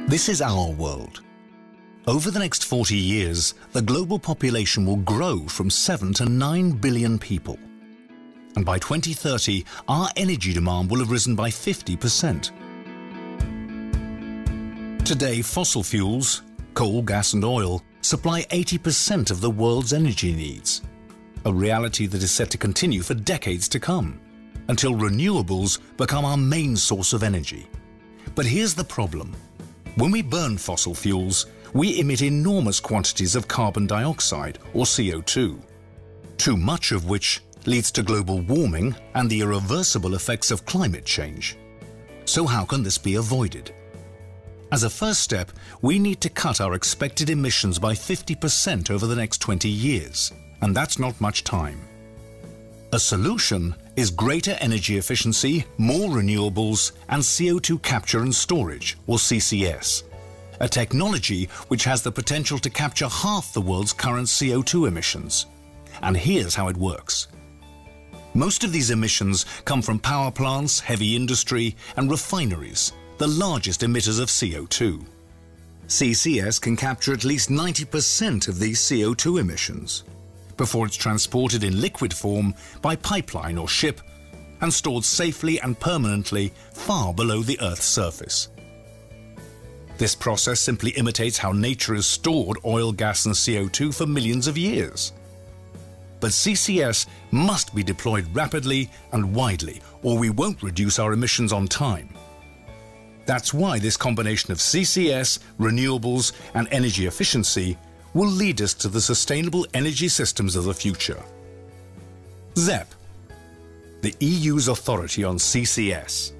This is our world. Over the next 40 years, the global population will grow from 7 to 9 billion people. And by 2030, our energy demand will have risen by 50%. Today, fossil fuels, coal, gas and oil, supply 80% of the world's energy needs. A reality that is set to continue for decades to come, until renewables become our main source of energy. But here's the problem. When we burn fossil fuels, we emit enormous quantities of carbon dioxide, or CO2, too much of which leads to global warming and the irreversible effects of climate change. So how can this be avoided? As a first step, we need to cut our expected emissions by 50% over the next 20 years, and that's not much time. A solution is greater energy efficiency, more renewables, and CO2 capture and storage, or CCS, a technology which has the potential to capture half the world's current CO2 emissions. And here's how it works. Most of these emissions come from power plants, heavy industry, and refineries, the largest emitters of CO2. CCS can capture at least 90% of these CO2 emissions before it's transported in liquid form by pipeline or ship and stored safely and permanently far below the Earth's surface. This process simply imitates how nature has stored oil, gas and CO2 for millions of years. But CCS must be deployed rapidly and widely, or we won't reduce our emissions on time. That's why this combination of CCS, renewables and energy efficiency will lead us to the sustainable energy systems of the future. ZEP, the EU's authority on CCS.